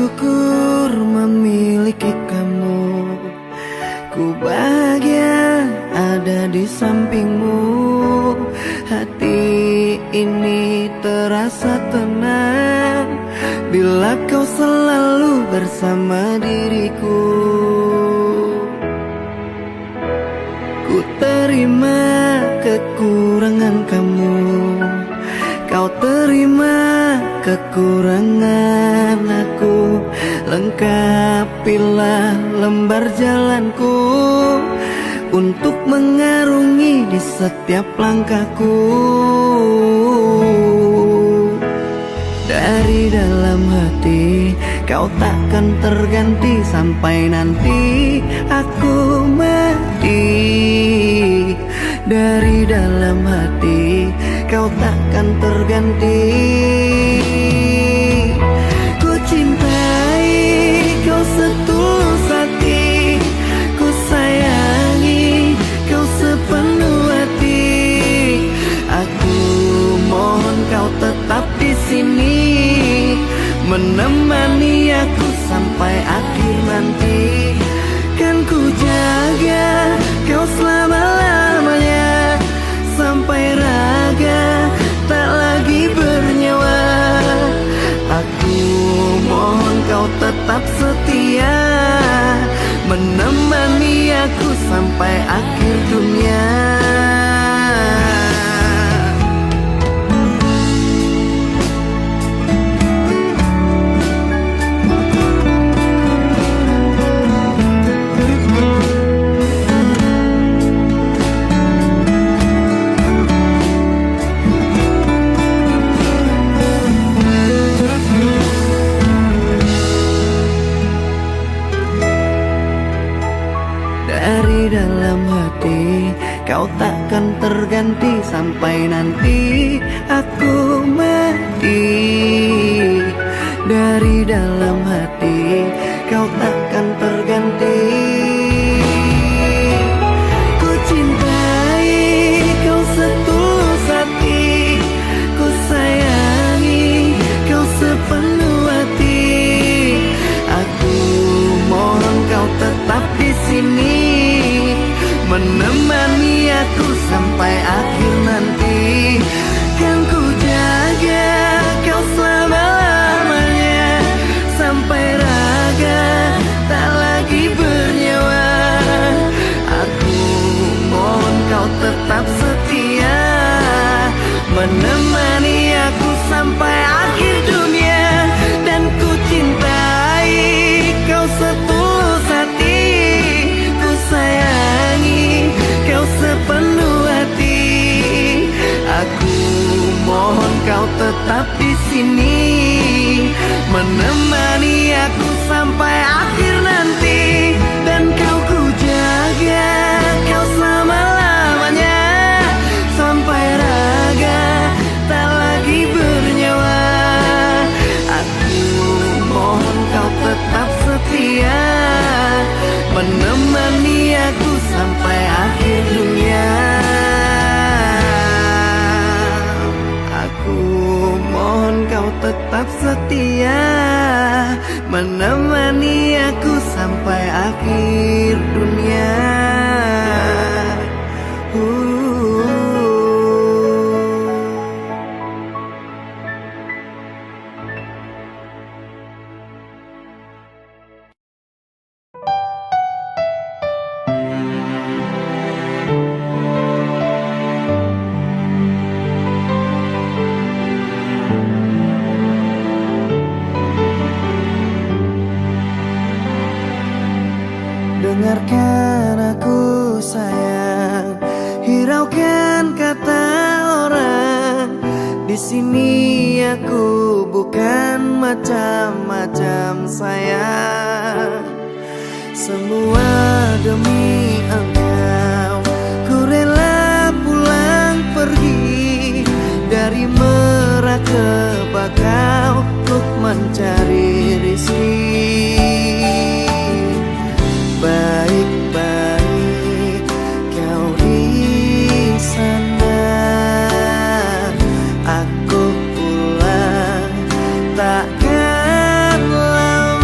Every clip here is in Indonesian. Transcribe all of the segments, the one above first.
bersyukur memiliki kamu. Ku bahagia ada di sampingmu. Hati ini terasa tenang bila kau selalu bersama diriku. Ku terima kekurangan kamu, kau terima kekurangan aku. Lengkapilah lembar jalanku untuk mengarungi di setiap langkahku. Dari dalam hati kau takkan terganti sampai nanti aku mati. Dari dalam hati kau takkan terganti. Ku cintai kau setulus hati, ku sayangi kau sepenuh hati. Aku mohon kau tetap di sini, menemani aku sampai akhir nanti. Kan ku jaga kau selama-lamanya, sampai raga tak lagi bernyawa. Aku mohon kau tetap setia, menemani aku sampai akhir dunia. Dari dalam hati kau takkan terganti sampai nanti aku mati. Dari dalam hati kau takkan terganti. Ku cintai kau setulus hati, ku sayangi kau sepenuh hati. Aku mohon kau tetap di sini, menemani aku sampai akhir nanti. Kan ku jaga kau selama-lamanya, sampai raga tak lagi bernyawa. Aku mohon kau tetap setia, menemani aku sampai akhir dunia. Dan ku cintai kau setulus hati, ku sayangi kau sepenuh hati. Aku mohon kau tetap di sini, menemani aku sampai akhir nanti. Dan kau ku jaga kau selama-lamanya, sampai raga tak lagi bernyawa. Aku mohon kau tetap setia, menemani aku sampai akhir dunia. Aku mohon kau tetap setia, menemani aku sampai akhir dunia. Dengarkan aku sayang, hiraukan kata orang. Di sini aku bukan macam-macam sayang. Semua demi engkau, ku rela pulang pergi dari Merak ke Bakau untuk mencari rezeki. Baik-baik kau di sana, aku pulang takkan lama.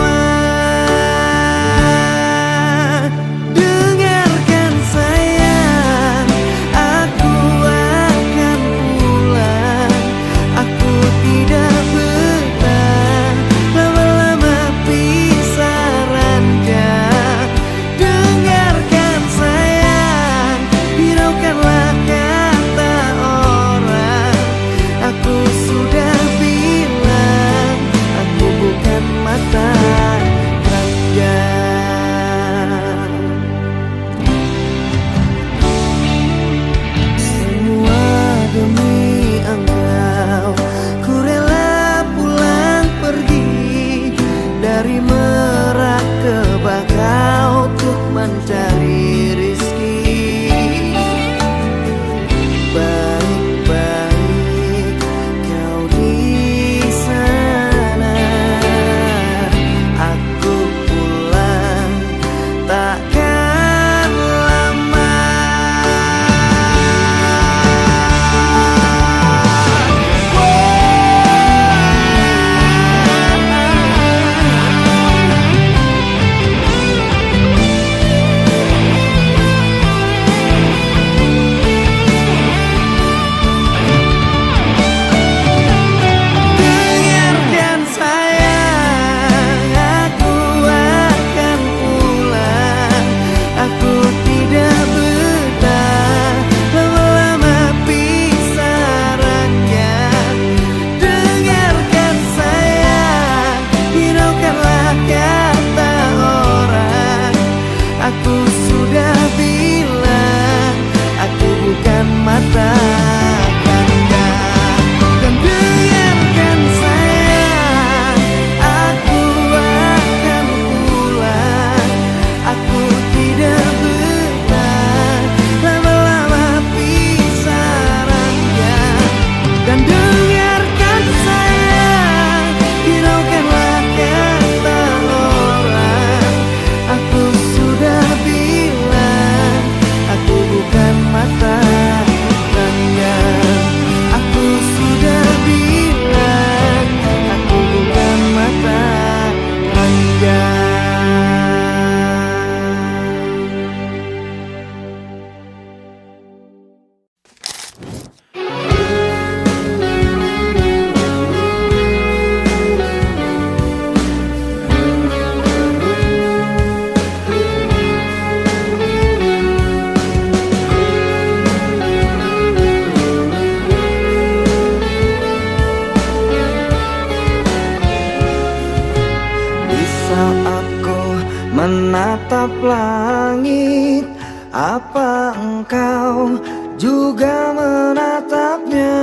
langit, apa engkau juga menatapnya?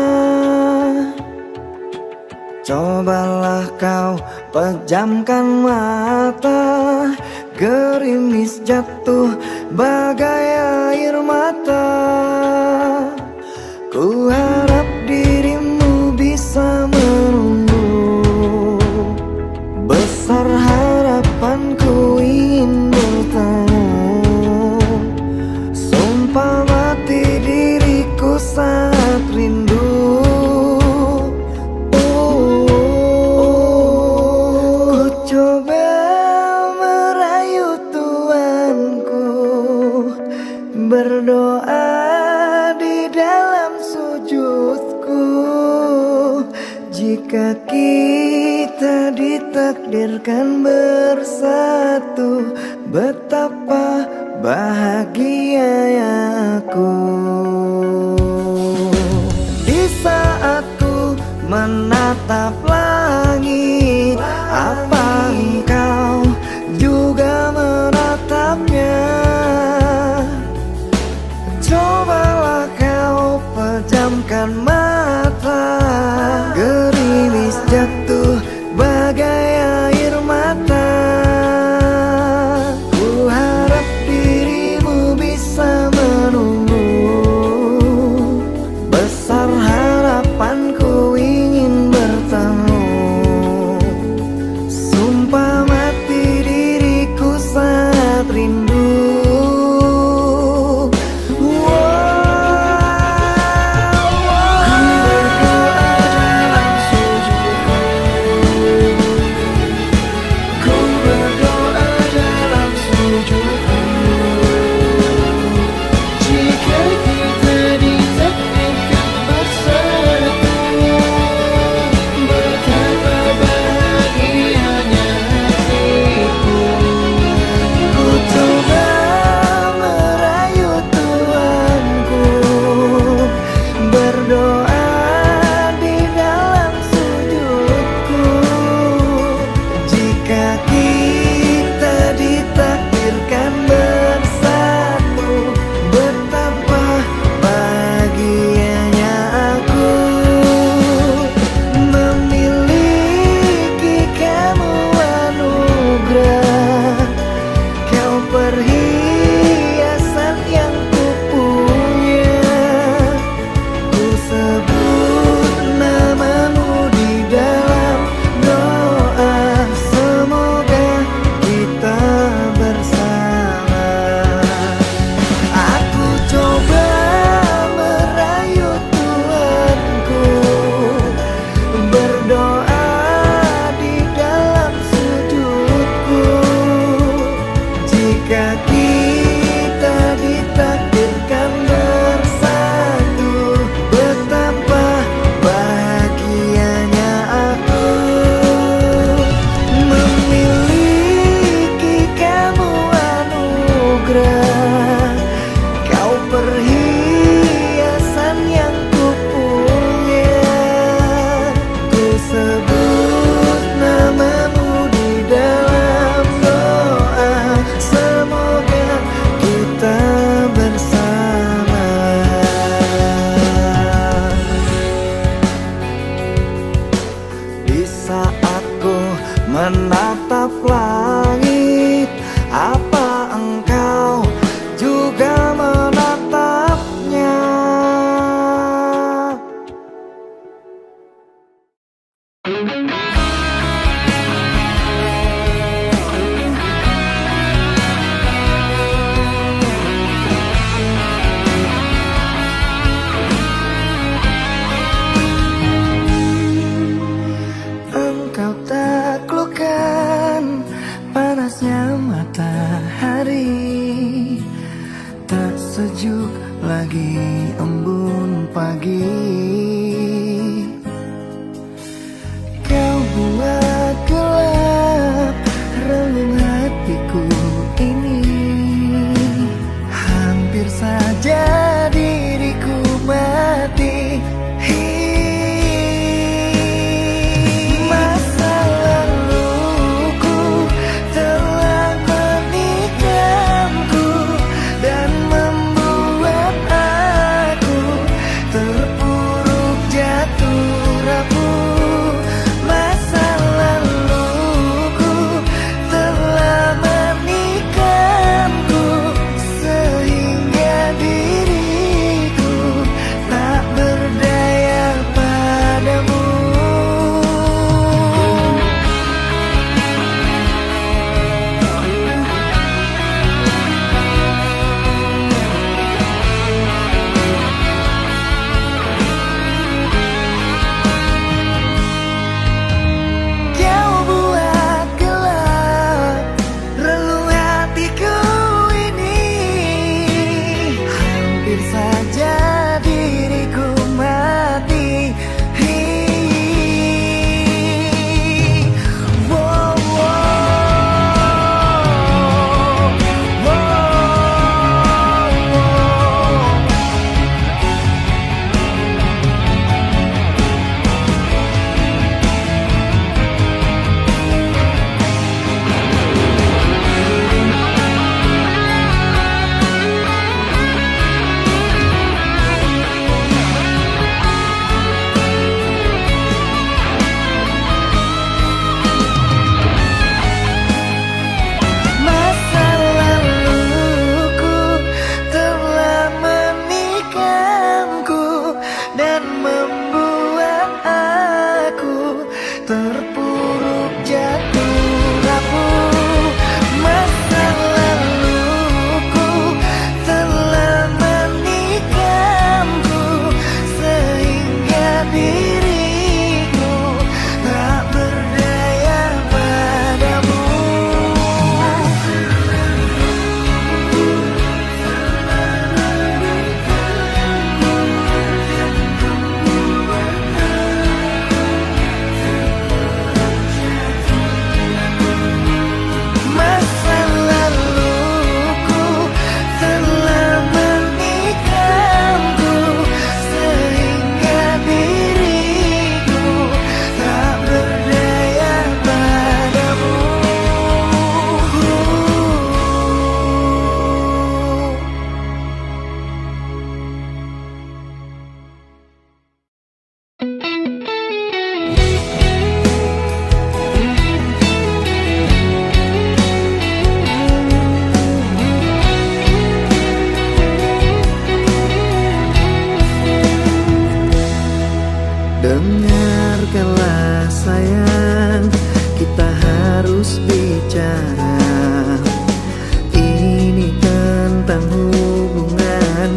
Cobalah kau pejamkan mata, gerimis jatuh bagai air mata. Ku harap dirimu bisa menunggu, besar harapanku ingin bertemu. Sumpah mati diriku saat rindu. Berdoa di dalam sujudku, jika kita ditakdirkan bersatu, betapa bahagia aku. Di saat ku menatap langit, apa engkau juga menatapnya? Cobalah kau pejamkan mata, gerimis jatuh bagai air mata. Ku harap dirimu bisa menunggu, besar harapanku ingin bertemu. Sumpah mati diriku saat rindu. Menatap langit, apa engkau juga menatapnya? Engkau taklukkan panasnya matahari, tak sejuk lagi embun pagi. Kau buat gelap relung hatiku ini, hampir saja diriku mati. Masa laluku telah menikah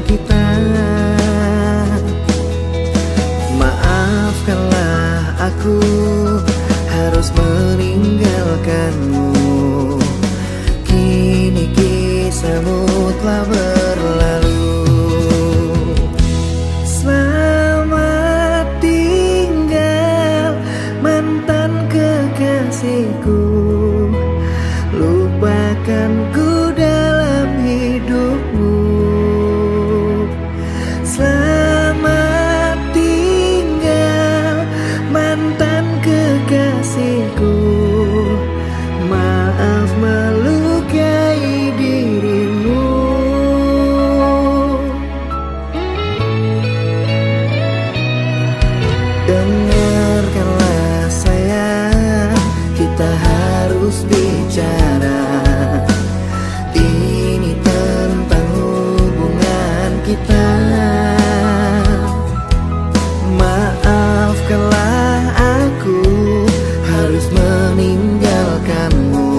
kita. Maafkanlah aku harus meninggalkanmu. Kini kisahmu telah berlalu. Selamat tinggal mantan kekasihku. Lupakanku dalam hidupmu. Selamat tinggal mantan kekasihku. Maaf melukai dirimu. Dengarkanlah sayang, kita harus bicara. Ini tentang hubungan kita. Maafkanlah aku harus meninggalkanmu.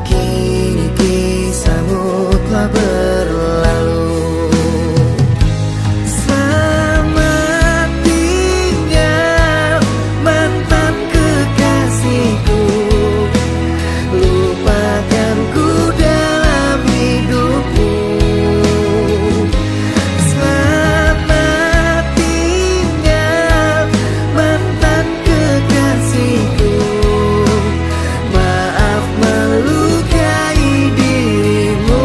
Kini kisahmu telah berlalu. Selamat tinggal mantan kekasihku. Lupakanku dalam hidupmu. Selamat tinggal mantan kekasihku. Maaf melukai dirimu.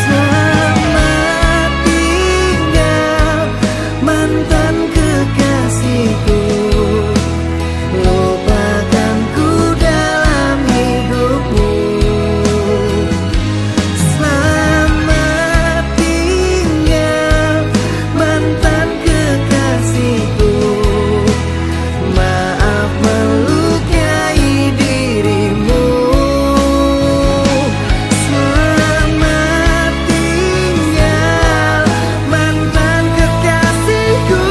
Selamat tinggal mantan kekasihku. Lupakanku dalam hidupmu. Selamat tinggal mantan kekasihku. Maaf melukai dirimu. Selamat tinggal mantan kekasihku.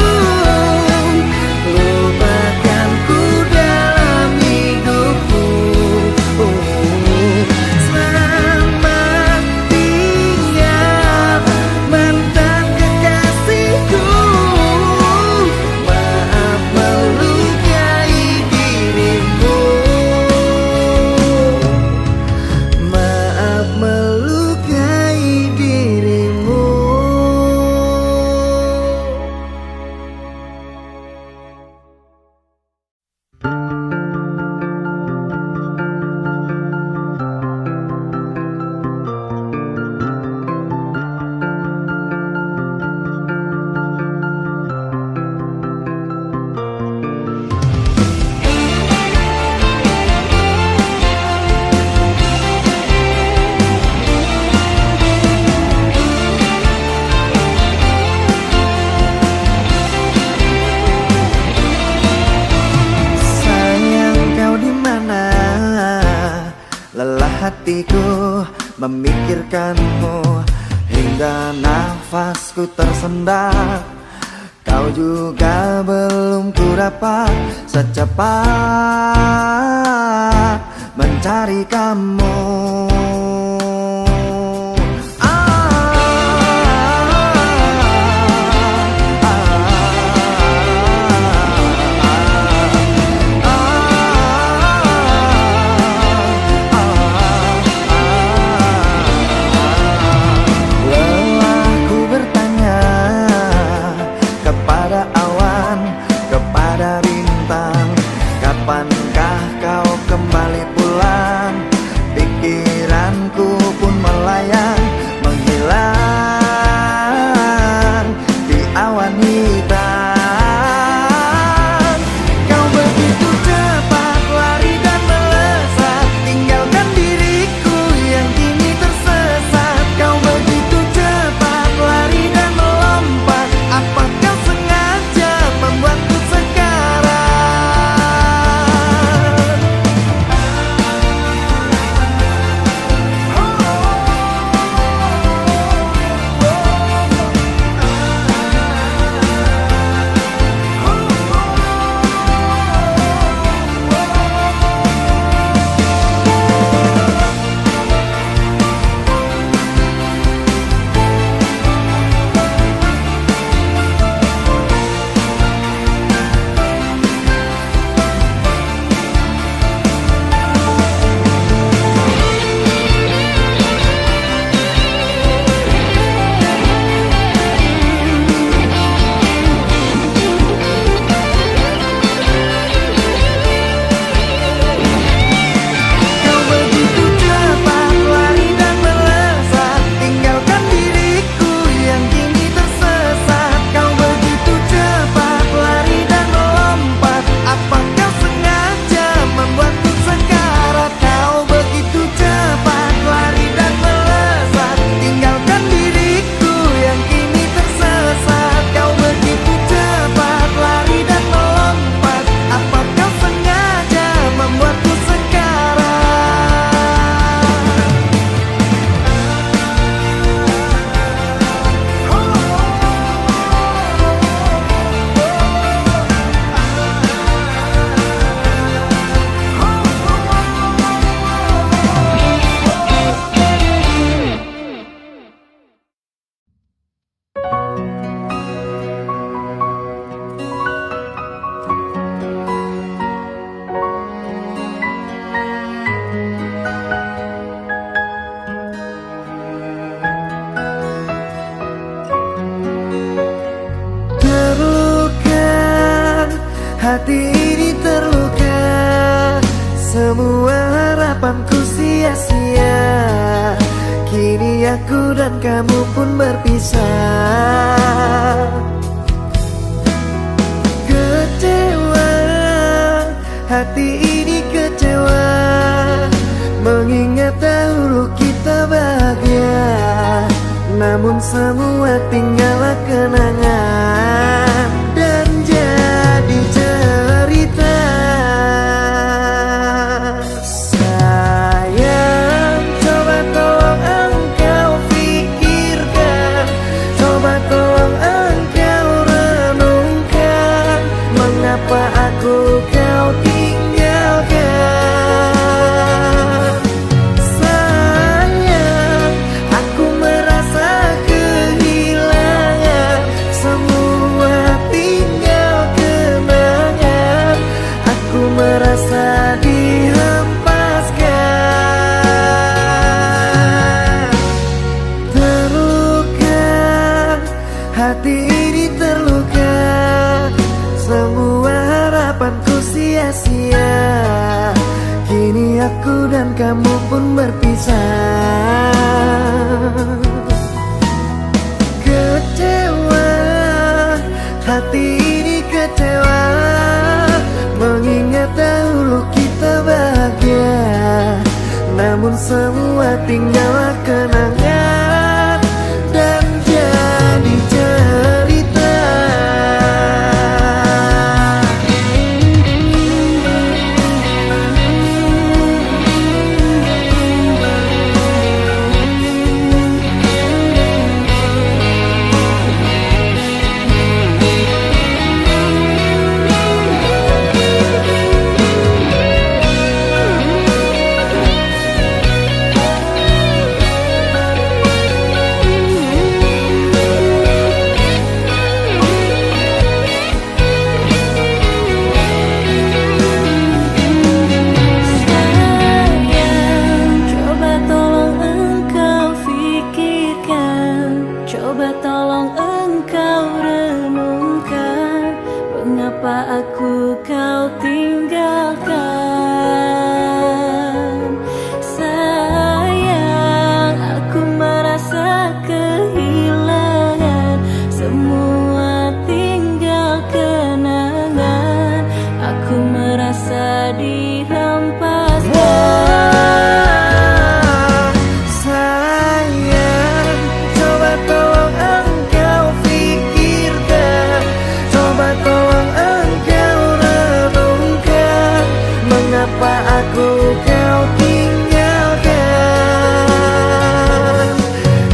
Lupakanku dalam hidupmu. Selamat tinggal mantan kekasihku. Maaf melukai dirimu. Maaf melukai dirimu. Sayang, kau di mana? Lelah hatiku memikirkanmu hingga nafasku tersendat. Kau juga belum ku dapat secepat mencari kamu. Lelahku bertanya kepada awan, kepada bintang, kapankah kau kembali pulang? Pikiranku pun melayang, menghilang di awan hitam. Kau begitu cepat lari dan melesat, tinggalkan diriku yang aku dan kamu pun berpisah. Kecewa, hati ini kecewa, mengingat dahulu kita bahagia. Namun semua tinggallah kenangan dan jadi cerita. Sayang, coba tolong engkau pikirkan, coba tolong engkau renungkan, mengapa aku kau tinggalkan. Sayang, aku merasa kehilangan, semua tinggal kenangan. Aku merasa dihempaskan. Terluka, hati ini terluka, semua harapanku sia-sia. Kini aku dan kamu pun berpisah. Kecewa, hati ini kecewa, mengingat dahulu kita bahagia. Namun semua tinggallah kenangan dan jadi cerita. Aku kau tinggalkan. Sayang, aku merasa kehilangan, semua tinggal kenangan. Aku merasa dihempaskan. Sayang, coba tolong engkau pikirkan, coba tolong mengapa aku kau tinggalkan.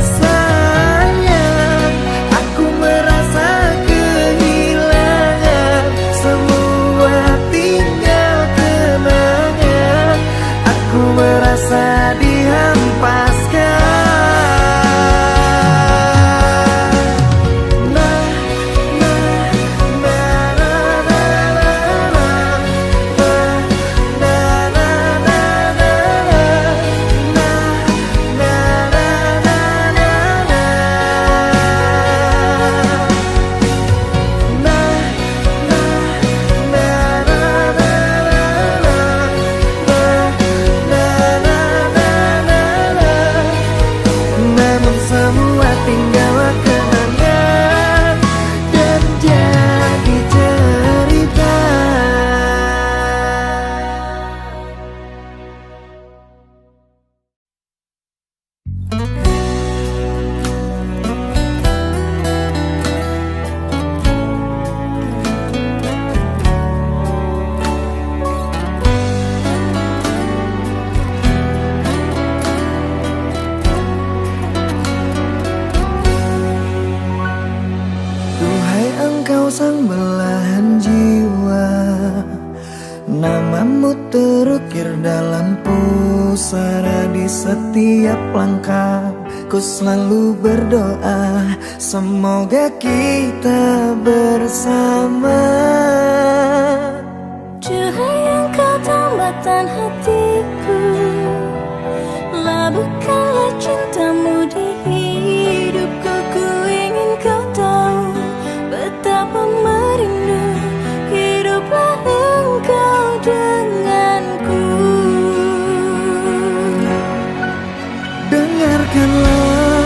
Sayang, aku merasa kehilangan, semua tinggal kenangan. Aku merasa dihempaskan. Semua tinggal kenangan dan jadi cerita. Engkau sang belahan jiwa, namamu terukir dalam pusara. Di setiap langkah ku selalu berdoa, semoga kita bersama. Cahaya engkau tambatan hatiku, labuhkanlah cintamu di hidupku. Ku ingin kau tahu betapa merindu hiduplah engkau denganku. Dengarkanlah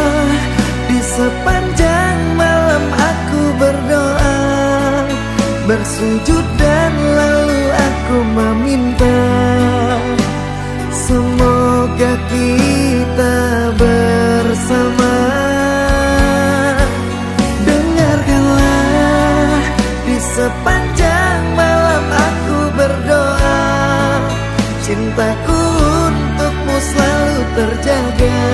bersujud dan lalu aku meminta, semoga kita bersama. Dengarkanlah, di sepanjang malam aku berdoa, cintaku untukmu selalu terjaga,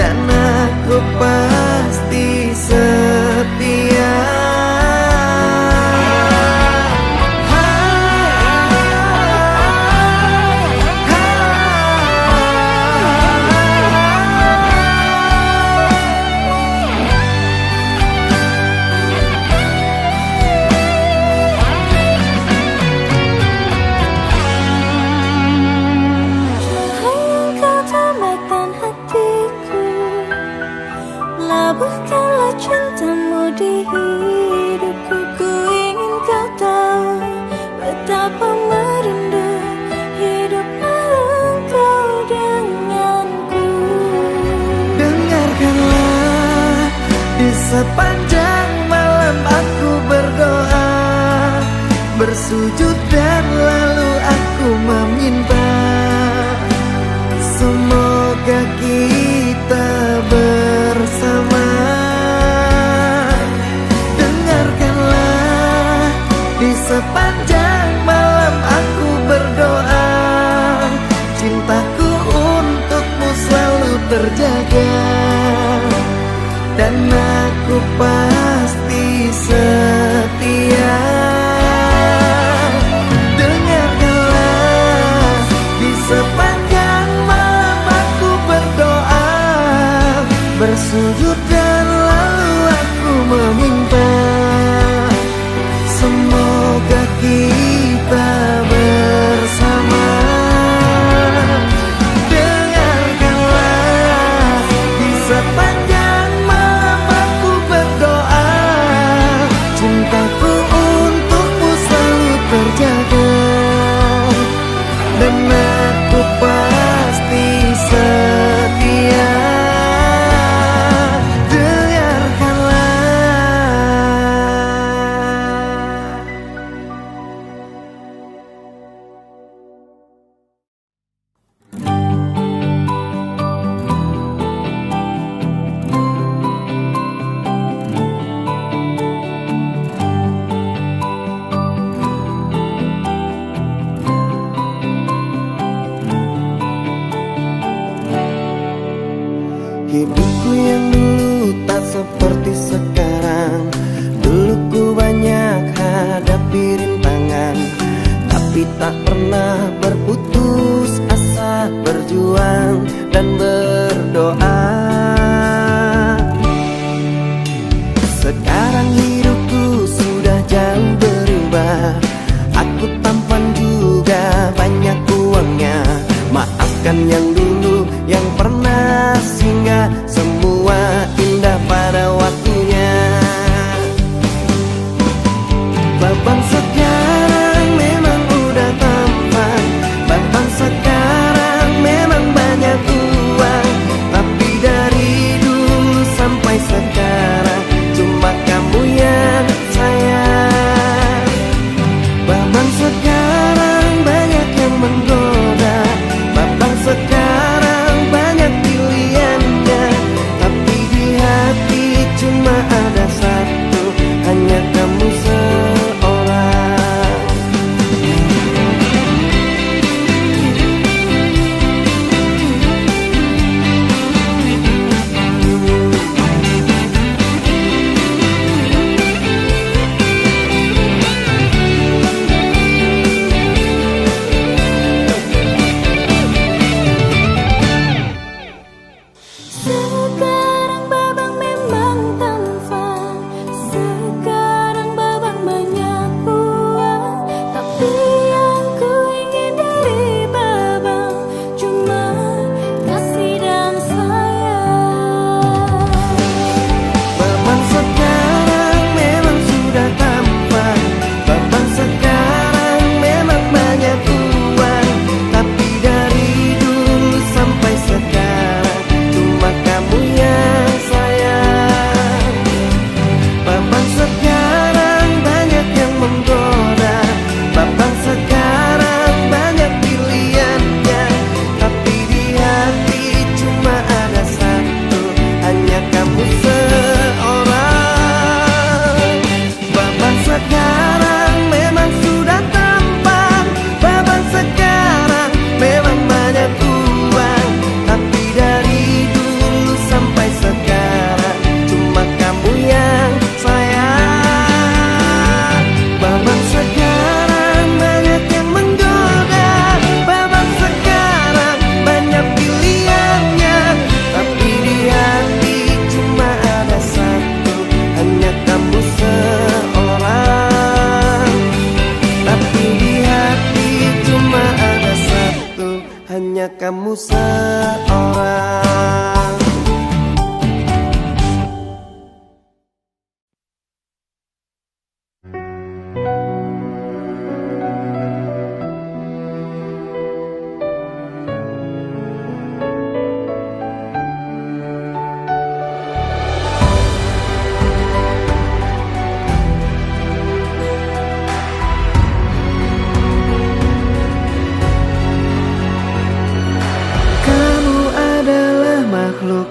dan aku pasti setia. Labuhkanlah cintamu di hidupku. Ku ingin kau tahu betapa merindu hiduplah engkau denganku. Dengarkanlah, di sepanjang malam aku berdoa, bersujud dan lalu aku meminta, semoga kita bersama. Dengarkanlah, di sepanjang malam aku berdoa, cintaku untukmu selalu terjaga, dan aku pasti setia. Dengarkanlah, di sepanjang malam aku berdoa, bersujud dan lalu aku meminta, semoga kita bersama. Dengarkanlah, di sepanjang malam aku berdoa, cintaku untukmu selalu terjaga, dan aku pasti setia. Hidupku yang dulu tak seperti sekarang. Dulu ku banyak hadapi rintangan, tapi tak pernah berputus asa, berjuang dan berdoa. Sekarang hidupku sudah jauh berubah, aku tampan juga banyak uangnya. Maafkan yang dulu yang pernah singgah, semua indah pada waktunya. Babang sekarang memang udah tampan, babang sekarang memang banyak uang, tapi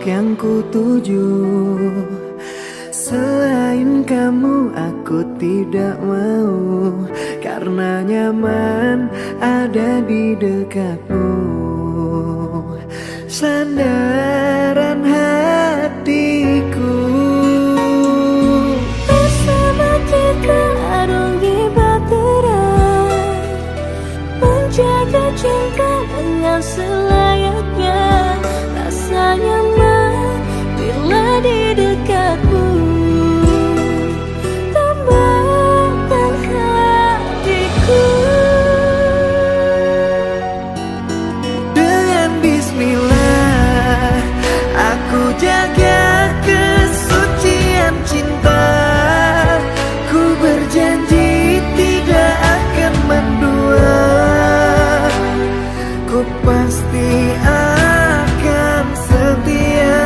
yang ku tuju. Selain kamu aku tidak mau, karena nyaman ada di dekatmu. Sandaran hatiku. Bersama kita arungi bahtera, menjaga cinta dengan selayaknya. Rasa nyaman bila di dekatmu. Tambahkan hatiku. Dengan bismillah aku jaga kesucian cinta. Ku berjanji tidak akan mendua. Ku pasti akan setia.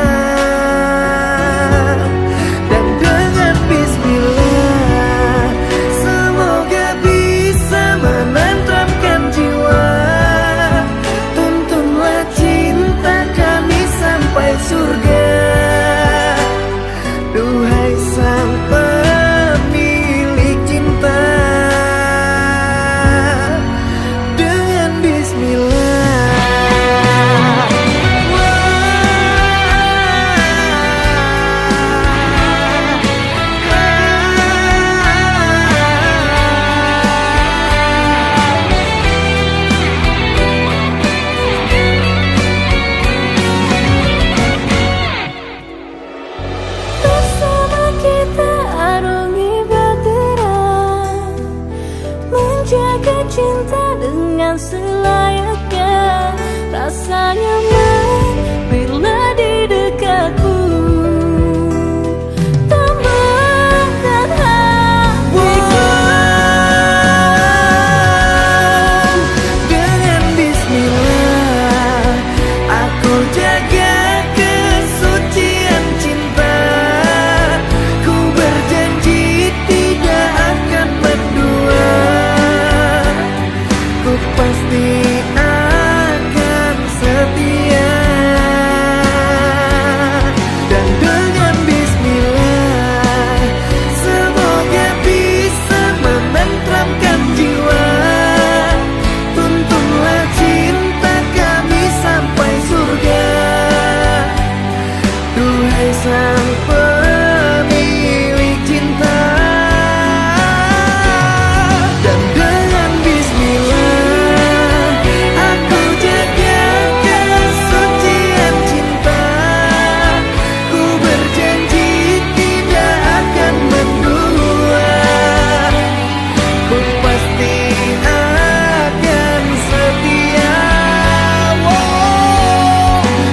Dan dengan bismillah semoga bisa menenteramkan jiwa. Tuntunlah cinta kami sampai surga. Duhai sang pemilik cinta. Dengan bismillah. Bersama kita arungi bahtera, menjaga cinta dengan selayaknya. Rasa nyaman bila di dekatmu. Tambahkan hatiku. Dengan bismillah aku jaga kesucian cinta. Ku berjanji tidak akan mendua. Ku pasti akan setia. Dan dengan bismillah semoga bisa menenteramkan jiwa. Tuntunlah cinta kami sampai surga. Duhai sang pemilik cinta. Dan dengan bismillah aku jaga kesucian cinta. Ku berjanji tidak akan mendua. Ku pasti akan setia.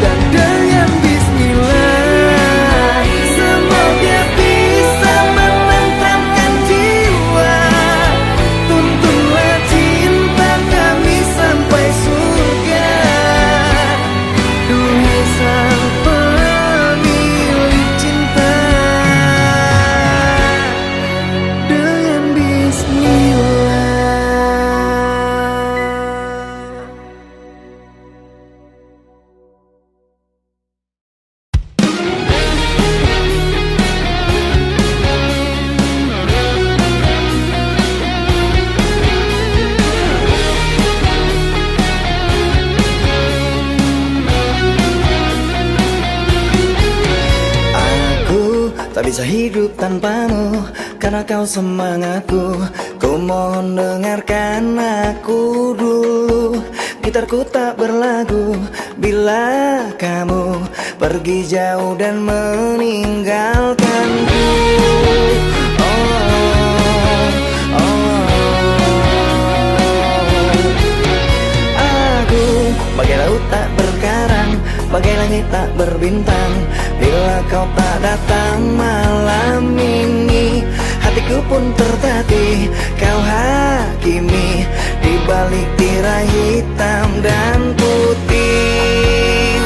Dan dengan bismillah semoga bisa menenteramkan jiwa. Tuntunlah cinta kami sampai surga. Duhai sang pemilik cinta. Dengan bismillah. Aku tak bisa hidup tanpamu, karena kau semangatku. Ku mohon dengarkan aku dulu. Gitarku tak berlagu bila kamu pergi jauh dan meninggalkanku. Aku bagai laut tak berkarang, bagai langit tak berbintang. Bila kau tak datang malam ini, hatiku pun tertatih. Kau hakimi di balik tirai hitam dan putih.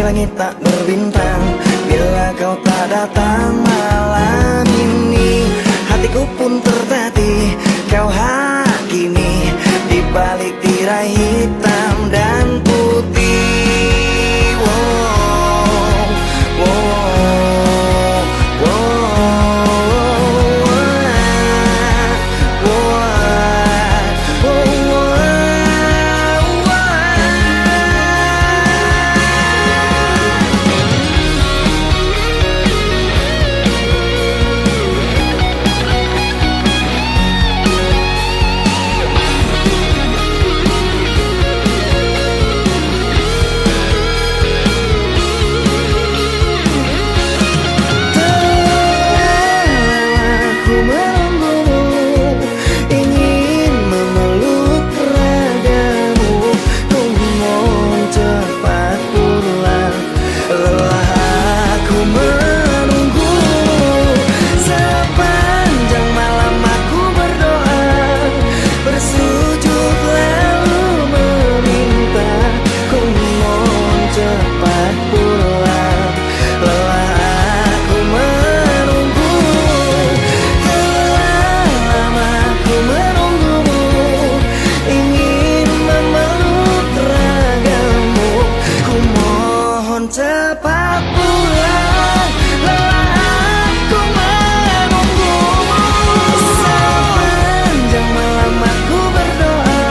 langit tak berbintang. Bila kau tak datang malam ini, hatiku pun tertatih kau hakimi di balik tirai hitam dan putih. Wow, wow, cepat pulang, lelah aku menunggumu. Sepanjang malam aku berdoa,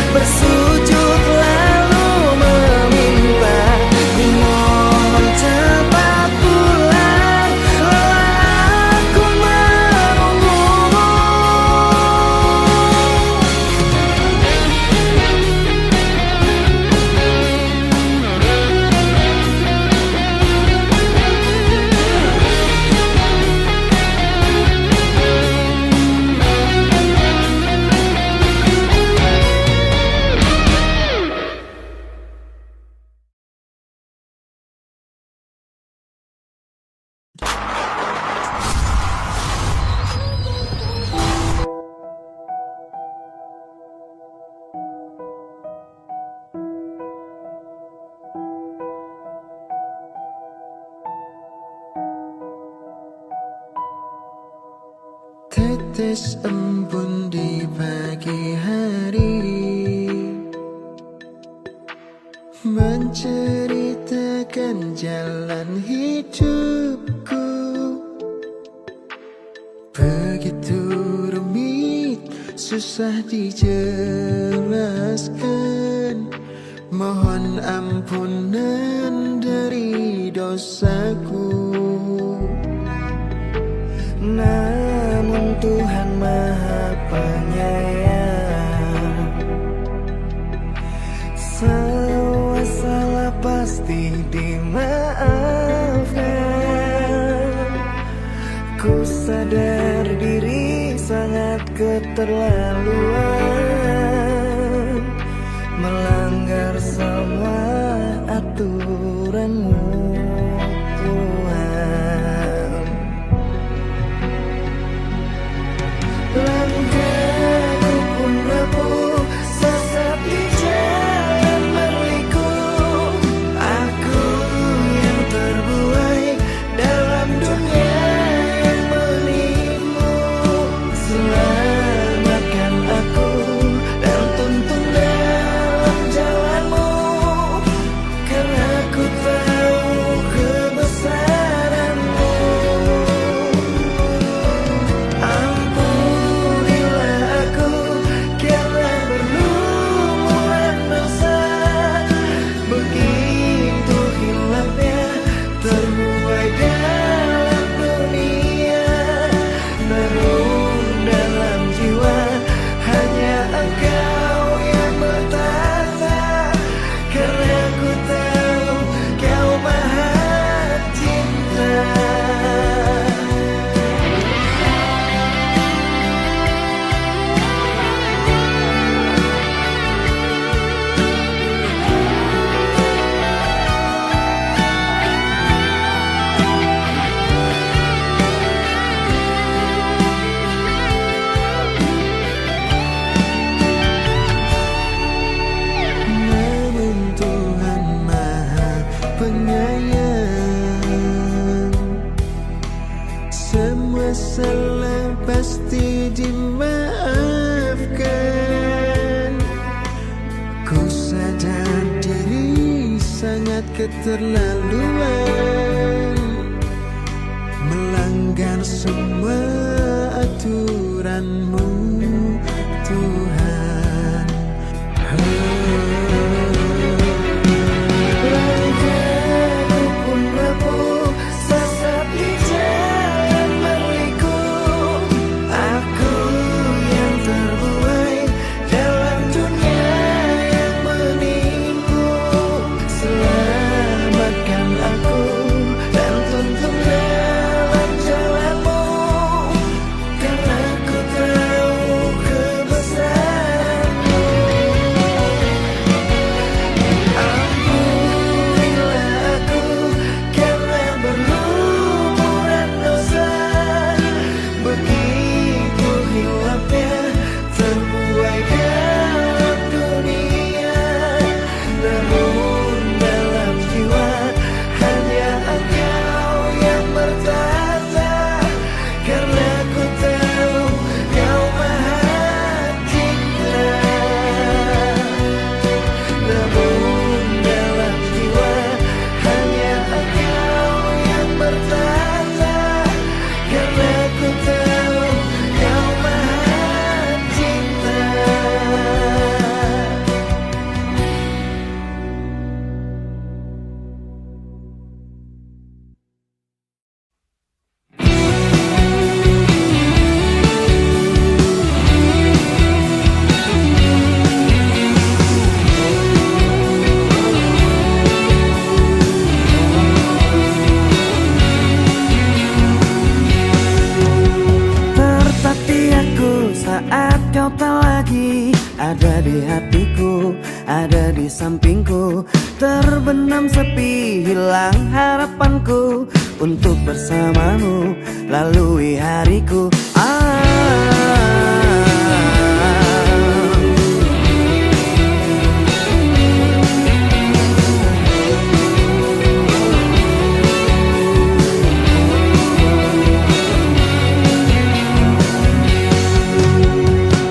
bersujud lalu meminta. Ku mohon cepat pulang, lelah aku menunggumu. Tetes embun di pagi hari menceritakan jalan hidupku. Begitu rumit, susah dijelaskan. Mohon ampunan dari dosaku. Namun Tuhan Maha Penyayang, salah pasti dimaafkan. Ku sadar diri sangat keterlaluan, melanggar semua aturan-Mu Tuhan. Langkahku pun rapuh, sesat di jalan berliku. Aku yang terbuai dalam dunia yang menipu. Selamatkan aku dan tuntun dalam jalan-Mu, karena aku keterlaluan, melanggar semua aturan-Mu Tuhan. Langkahku pun rapuh, sesat di jalan berliku. Aku yang terbuai dalam dunia yang menipu. Selamatkan aku dan tuntun dalam jalan-Mu, karena ku tahu kebesaran-Mu. Ampunilah aku karena berlumuran dosa, begitu hilapnya terbuai dalam dunia. Namun dalam jiwa hanya Engkau yang bertata, karena ku tahu Kau Maha Cinta. Namun dalam jiwa hanya Engkau yang bertata, karena ku tahu Kau Maha Cinta. Tertatih aku saat Kau tak lagi ada di hatiku, ada di sampingku. Terbenam sepi, hilang harapanku untuk bersamamu lalui hariku.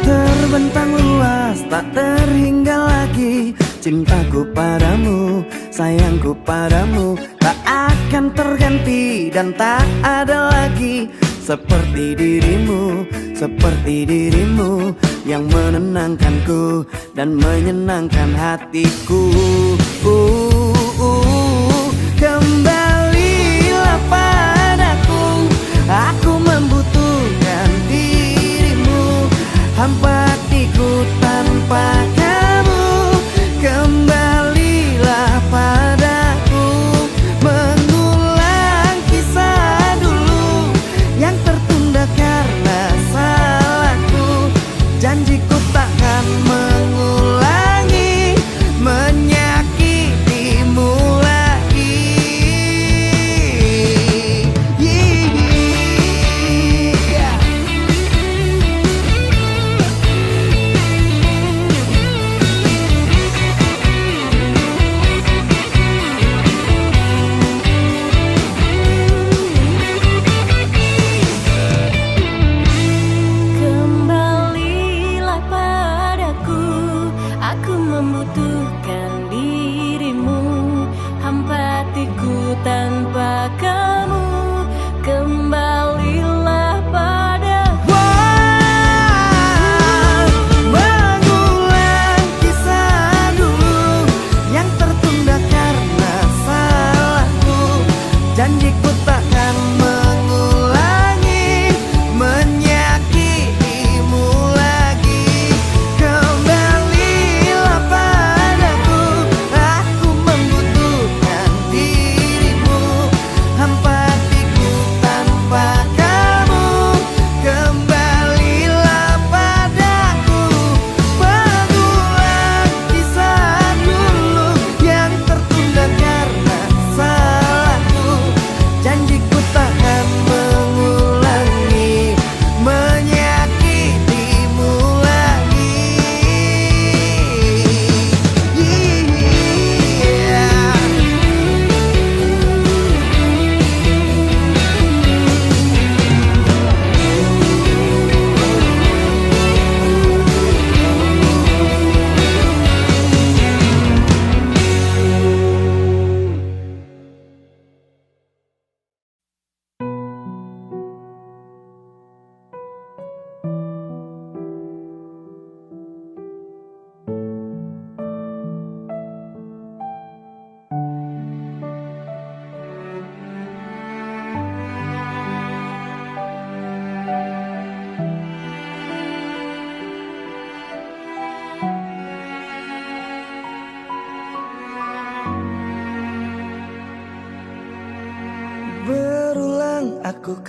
Terbentang luas, tak terhingga lagi cintaku padamu, sayangku padamu. Tak akan terganti dan tak ada lagi seperti dirimu yang menenangkanku dan menyenangkan hatiku. Kembalilah padaku, aku membutuhkan dirimu. Hampa hatiku tanpa kamu. Kembalilah padaku, mengulang kisah dulu yang tertunda karena salahku. Janjiku takkan mengulangi menyakitimu lagi.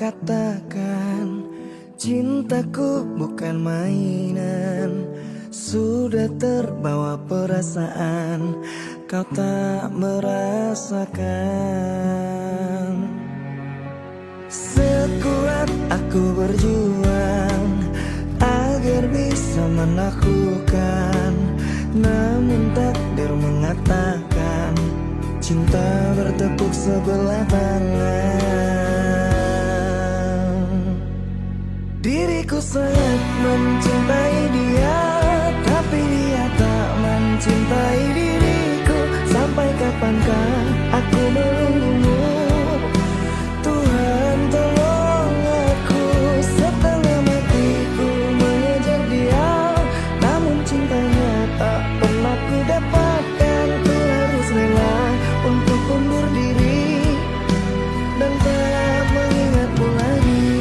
katakan cintaku bukan mainan. Sudah terbawa perasaan, kau tak merasakan. Sekuat aku berjuang agar bisa menaklukkan, namun takdir mengatakan cinta bertepuk sebelah tangan. Diriku sangat mencintai dia, tapi dia tak mencintai diriku. Sampai kapankah aku menunggumu? Tuhan tolong aku, setengah matiku mengejar dia, namun cintanya tak pernah ku dapatkan. Ku harus rela untuk undur diri dan tak mengingatmu lagi.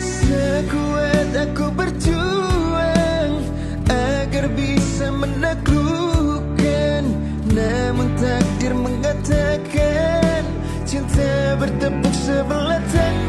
Sekuat aku berjuang agar bisa menaklukkan, namun takdir mengatakan cinta bertepuk sebelah tangan.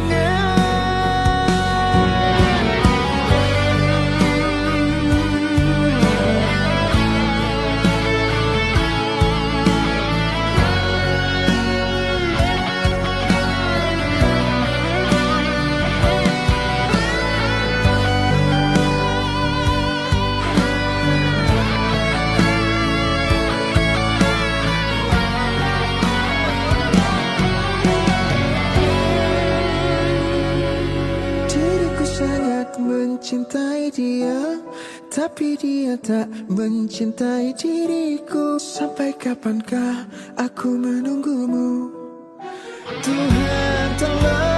Mencintai dia, tapi dia tak mencintai diriku. Sampai kapankah aku menunggumu? Tuhan tolong